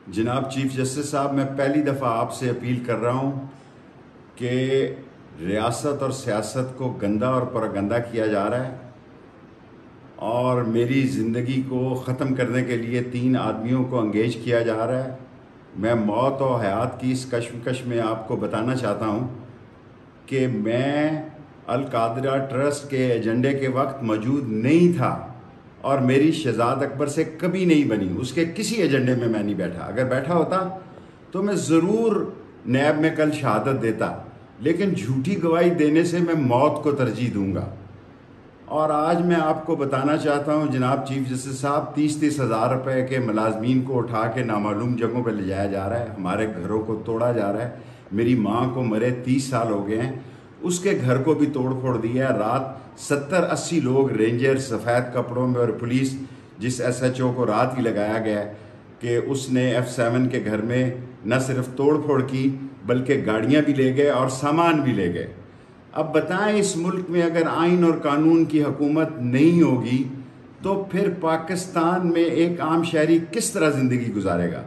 جناب chief justice صاحب، میں پہلی دفعہ آپ سے اپیل کر رہا ہوں کہ ریاست اور سیاست کو گندا اور پراگندہ کیا جا رہا ہے اور میری زندگی کو ختم کرنے کے لیے 3 آدمیوں کو انگیج کیا جا رہا ہے۔ میں موت و حیات کی اس کشمکش میں آپ کو بتانا چاہتا ہوں کہ میں القادرہ ٹرسٹ کے ایجنڈے کے وقت موجود نہیں تھا اور میری شہزاد اکبر سے کبھی نہیں بنی، اس کے کسی ایجنڈے میں نہیں بیٹھا۔ اگر بیٹھا ہوتا تو میں ضرور نیب میں کل شہادت دیتا، لیکن جھوٹی گواہی دینے سے میں موت کو ترجیح دوں گا۔ اور آج میں آپ کو بتانا چاہتا ہوں جناب چیف جسٹس صاحب، 30 ہزار روپے کے ملازمین کو اٹھا کے نامعلوم جگہوں پہ لے جایا جا رہا ہے، ہمارے گھروں کو توڑا جا رہا ہے۔ میری ماں کو مرے 30 سال ہو گئے ہیں، اس کے گھر کو بھی توڑ پھوڑ دیا ہے۔ رات 70-80 لوگ رینجر سفید کپڑوں میں اور پولیس، جس ایس ایچ او کو رات ہی لگایا گیا ہے کہ اس نے F7 کے گھر میں نہ صرف توڑ پھوڑ کی بلکہ گاڑیاں بھی لے گئے اور سامان بھی لے گئے۔ اب بتائیں، اس ملک میں اگر آئین اور قانون کی حکومت نہیں ہوگی تو پھر پاکستان میں ایک عام شہری کس طرح زندگی گزارے گا؟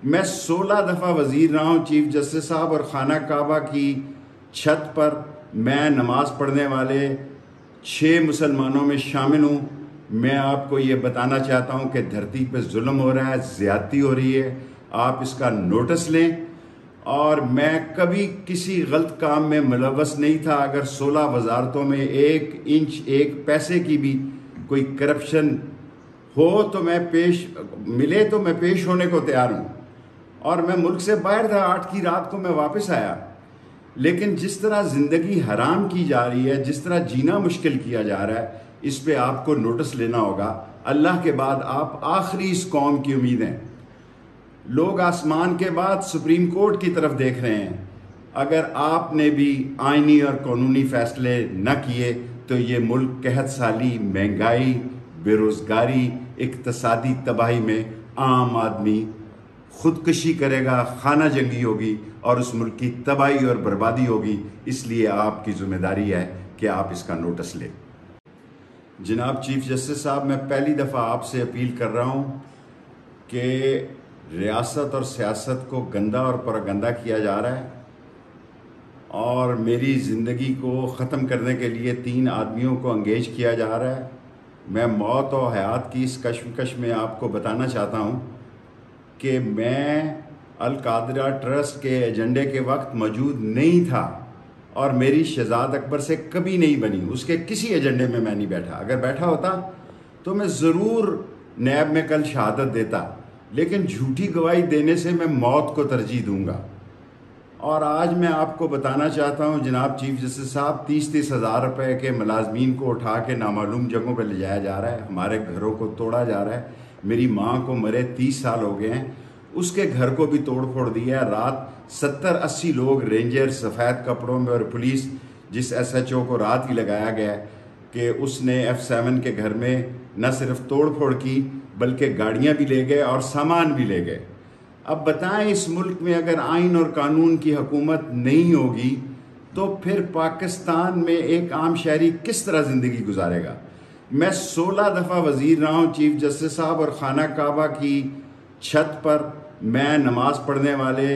میں 16 دفعہ وزیر رہا ہوں چیف جسٹس صاحب، اور خانہ کعبہ کی چھت پر میں نماز پڑھنے والے 6 مسلمانوں میں شامل ہوں۔ میں آپ کو یہ بتانا چاہتا ہوں کہ دھرتی پہ ظلم ہو رہا ہے، زیادتی ہو رہی ہے، آپ اس کا نوٹس لیں۔ اور میں کبھی کسی غلط کام میں ملوث نہیں تھا۔ اگر 16 وزارتوں میں 1 انچ 1 پیسے کی بھی کوئی کرپشن ہو تو میں پیش ہونے کو تیار ہوں۔ اور میں ملک سے باہر تھا، 8 کی رات کو میں واپس آیا۔ لیکن جس طرح زندگی حرام کی جا رہی ہے، جس طرح جینا مشکل کیا جا رہا ہے، اس پہ آپ کو نوٹس لینا ہوگا۔ اللہ کے بعد آپ آخری اس قوم کی امید ہیں۔ لوگ آسمان کے بعد سپریم کورٹ کی طرف دیکھ رہے ہیں۔ اگر آپ نے بھی آئینی اور قانونی فیصلے نہ کیے تو یہ ملک قحط سالی، مہنگائی، بے روزگاری، اقتصادی تباہی میں عام آدمی خودکشی کرے گا، خانہ جنگی ہوگی اور اس ملک کی تباہی اور بربادی ہوگی۔ اس لیے آپ کی ذمہ داری ہے کہ آپ اس کا نوٹس لیں۔ جناب چیف جسٹس صاحب، میں پہلی دفعہ آپ سے اپیل کر رہا ہوں کہ ریاست اور سیاست کو گندا اور پراگندہ کیا جا رہا ہے اور میری زندگی کو ختم کرنے کے لیے 3 آدمیوں کو انگیج کیا جا رہا ہے۔ میں موت و حیات کی اس کشمکش میں آپ کو بتانا چاہتا ہوں کہ میں القادرہ ٹرسٹ کے ایجنڈے کے وقت موجود نہیں تھا اور میری شہزاد اکبر سے کبھی نہیں بنی، اس کے کسی ایجنڈے میں نہیں بیٹھا۔ اگر بیٹھا ہوتا تو میں ضرور نیب میں کل شہادت دیتا، لیکن جھوٹی گواہی دینے سے میں موت کو ترجیح دوں گا۔ اور آج میں آپ کو بتانا چاہتا ہوں جناب چیف جسٹس صاحب، 30 ہزار روپے کے ملازمین کو اٹھا کے نامعلوم جگہوں پہ لے جایا جا رہا ہے، ہمارے گھروں کو توڑا جا رہا ہے۔ میری ماں کو مرے 30 سال ہو گئے ہیں، اس کے گھر کو بھی توڑ پھوڑ دیا ہے۔ رات 70-80 لوگ رینجر سفید کپڑوں میں اور پولیس، جس ایس ایچ او کو رات ہی لگایا گیا ہے کہ اس نے F7 کے گھر میں نہ صرف توڑ پھوڑ کی بلکہ گاڑیاں بھی لے گئے اور سامان بھی لے گئے۔ اب بتائیں، اس ملک میں اگر آئین اور قانون کی حکومت نہیں ہوگی تو پھر پاکستان میں ایک عام شہری کس طرح زندگی گزارے گا؟ میں 16 دفعہ وزیر رہا ہوں چیف جسٹس صاحب، اور خانہ کعبہ کی چھت پر میں نماز پڑھنے والے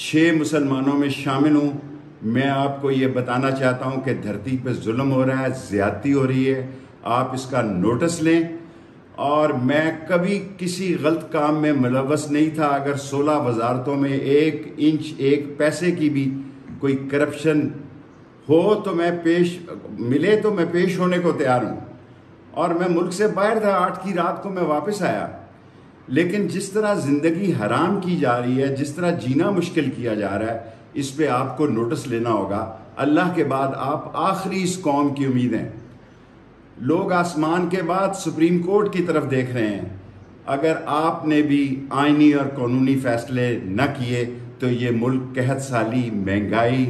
6 مسلمانوں میں شامل ہوں۔ میں آپ کو یہ بتانا چاہتا ہوں کہ دھرتی پہ ظلم ہو رہا ہے، زیادتی ہو رہی ہے، آپ اس کا نوٹس لیں۔ اور میں کبھی کسی غلط کام میں ملوث نہیں تھا۔ اگر 16 وزارتوں میں 1 انچ 1 پیسے کی بھی کوئی کرپشن ہو تو میں پیش ہونے کو تیار ہوں۔ اور میں ملک سے باہر تھا، 8 کی رات کو میں واپس آیا۔ لیکن جس طرح زندگی حرام کی جا رہی ہے، جس طرح جینا مشکل کیا جا رہا ہے، اس پہ آپ کو نوٹس لینا ہوگا۔ اللہ کے بعد آپ آخری اس قوم کی امید ہیں۔ لوگ آسمان کے بعد سپریم کورٹ کی طرف دیکھ رہے ہیں۔ اگر آپ نے بھی آئینی اور قانونی فیصلے نہ کیے تو یہ ملک قحط سالی، مہنگائی،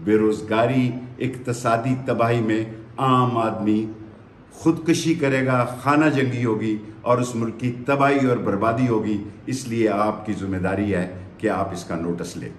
بے روزگاری، اقتصادی تباہی میں عام آدمی خودکشی کرے گا، خانہ جنگی ہوگی اور اس ملک کی تباہی اور بربادی ہوگی۔ اس لیے آپ کی ذمہ داری ہے کہ آپ اس کا نوٹس لیں۔